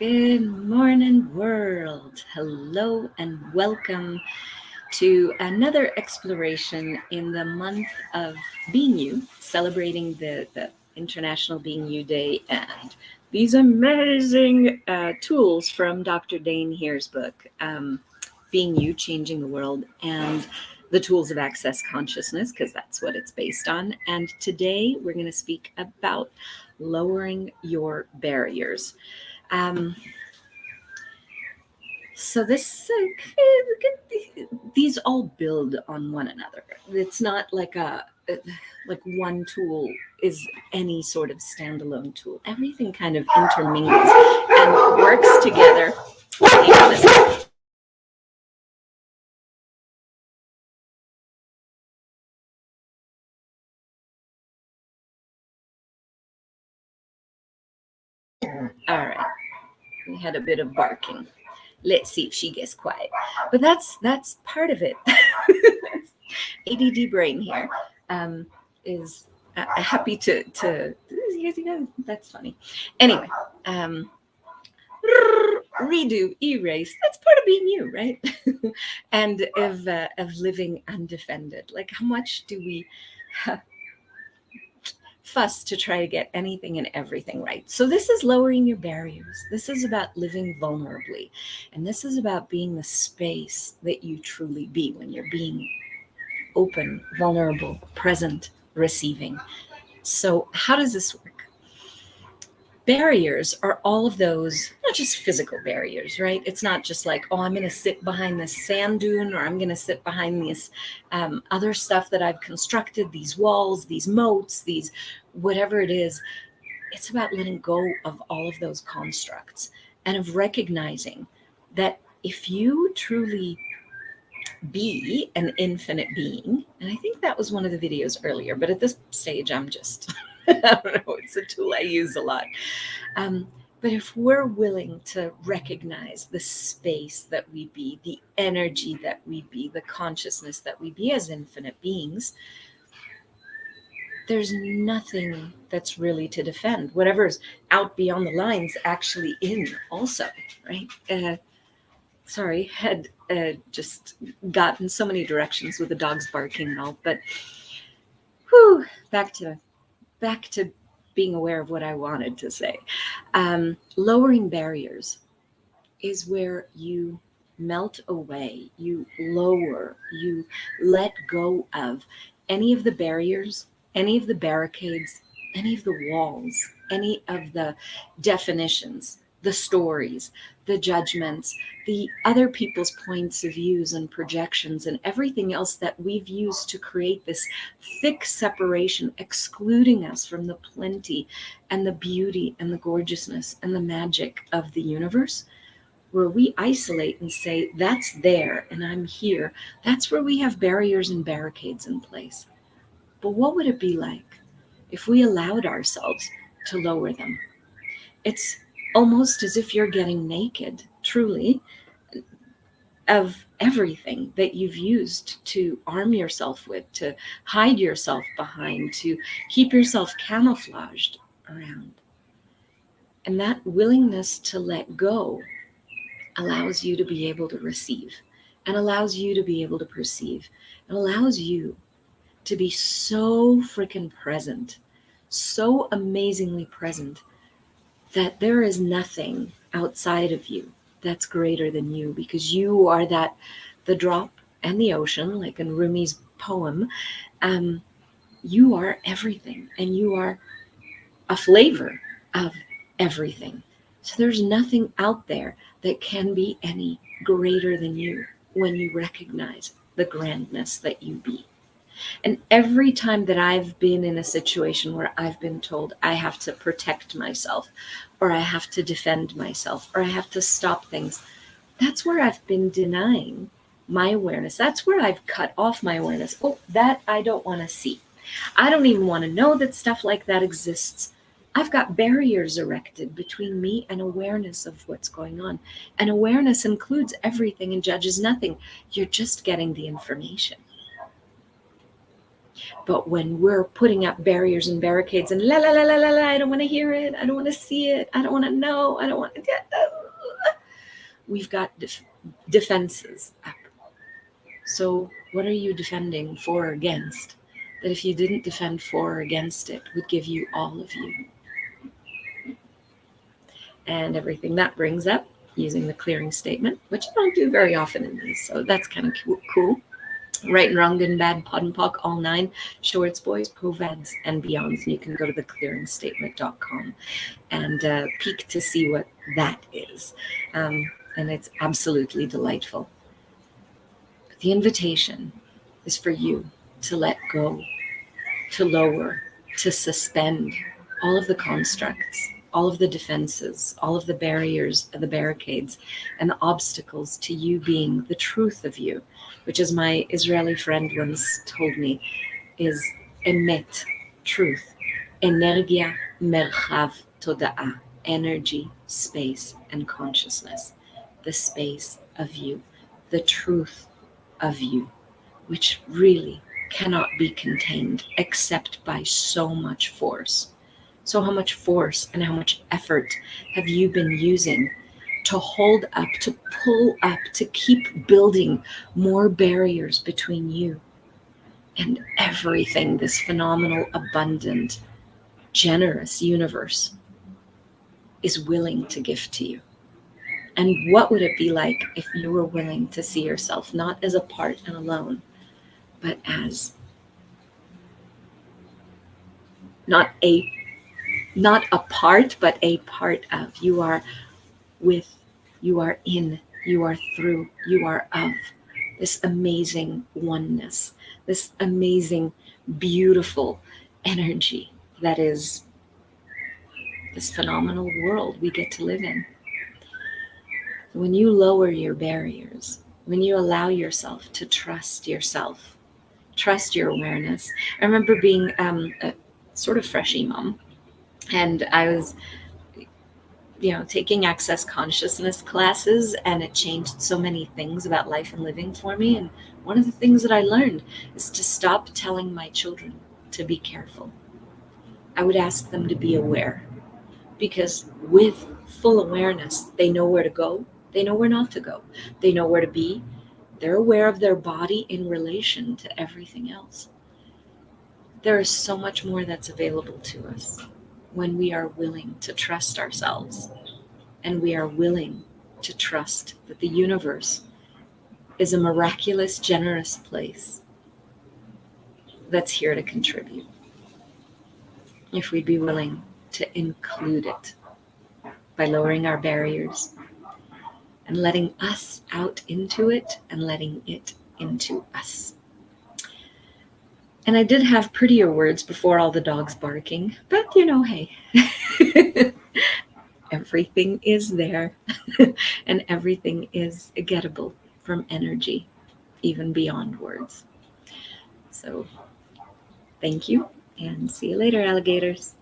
Good morning, world. Hello and welcome to another exploration in the month of Being You, celebrating the International Being You Day and these amazing tools from Dr. Dain here's book, Being You, Changing the World, and the Tools of Access Consciousness, because that's what it's based on. And today we're going to speak about lowering your barriers. So these all build on one another. It's not like one tool is any sort of standalone tool. Everything kind of intermingles and works together. All right, we had a bit of barking. Let's see if she gets quiet. But that's part of it. ADD brain here is happy to that's funny. Anyway, redo, erase. That's part of being you, right? And of living undefended. Like, how much do we fuss to try to get anything and everything right? So this is lowering your barriers. This is about living vulnerably. And this is about being the space that you truly be when you're being open, vulnerable, present, receiving. So how does this work? Barriers are all of those, not just physical barriers, right? It's not just like, oh, I'm going to sit behind this sand dune, or I'm going to sit behind this other stuff that I've constructed, these walls, these moats, these whatever it is. It's about letting go of all of those constructs and of recognizing that if you truly be an infinite being, and I think that was one of the videos earlier, but at this stage, I'm just... I don't know, it's a tool I use a lot. But if we're willing to recognize the space that we be, the energy that we be, the consciousness that we be as infinite beings, there's nothing that's really to defend. Whatever's out beyond the lines actually in also, right? Sorry, had just gotten so many directions with the dogs barking and all, but whew, back to being aware of what I wanted to say. Lowering barriers is where you melt away, you lower, you let go of any of the barriers, any of the barricades, any of the walls, any of the definitions, the stories, the judgments, the other people's points of views and projections, and everything else that we've used to create this thick separation, excluding us from the plenty and the beauty and the gorgeousness and the magic of the universe, where we isolate and say, that's there and I'm here. That's where we have barriers and barricades in place. But what would it be like if we allowed ourselves to lower them? It's almost as if you're getting naked, truly, of everything that you've used to arm yourself with, to hide yourself behind, to keep yourself camouflaged around. And that willingness to let go allows you to be able to receive, and allows you to be able to perceive, and allows you to be so freaking present, so amazingly present, that there is nothing outside of you that's greater than you, because you are the drop and the ocean, like in Rumi's poem. You are everything, and you are a flavor of everything. So there's nothing out there that can be any greater than you when you recognize the grandness that you be. And every time that I've been in a situation where I've been told I have to protect myself, or I have to defend myself, or I have to stop things, that's where I've been denying my awareness. That's where I've cut off my awareness. Oh, that I don't want to see. I don't even want to know that stuff like that exists. I've got barriers erected between me and awareness of what's going on. And awareness includes everything and judges nothing. You're just getting the information. But when we're putting up barriers and barricades and la la la la la la, I don't want to hear it, I don't want to see it, I don't want to know, I don't want to, we've got defenses up. So what are you defending for or against? That if you didn't defend for or against it, would give you all of you. And everything that brings up using the clearing statement, which I don't do very often in these, so that's kind of cool. Right and wrong, good and bad, pod and poc, all 9, shorts, boys, provads, and beyonds. And you can go to theclearingstatement.com and peek to see what that is. And it's absolutely delightful. But the invitation is for you to let go, to lower, to suspend all of the constructs, all of the defenses, all of the barriers, the barricades, and the obstacles to you being the truth of you, which, as my Israeli friend once told me, is emet, truth, energia, merchav, toda'a, energy, space, and consciousness, the space of you, the truth of you, which really cannot be contained except by so much force. So how much force and how much effort have you been using to hold up, to pull up, to keep building more barriers between you and everything this phenomenal, abundant, generous universe is willing to give to you? And what would it be like if you were willing to see yourself not as a part and alone, but as not a part, but a part of. You are with, you are in, you are through, you are of this amazing oneness, this amazing, beautiful energy that is this phenomenal world we get to live in. When you lower your barriers, when you allow yourself to trust yourself, trust your awareness. I remember being a sort of freshy mom, and I was taking Access Consciousness classes, and it changed so many things about life and living for me. And one of the things that I learned is to stop telling my children to be careful. I would ask them to be aware, because with full awareness, they know where to go, they know where not to go, they know where to be, they're aware of their body in relation to everything else. There is so much more that's available to us when we are willing to trust ourselves, and we are willing to trust that the universe is a miraculous, generous place that's here to contribute. If we'd be willing to include it by lowering our barriers and letting us out into it and letting it into us. And I did have prettier words before all the dogs barking, but hey. Everything is there and everything is gettable from energy, even beyond words. So thank you, and see you later, alligators.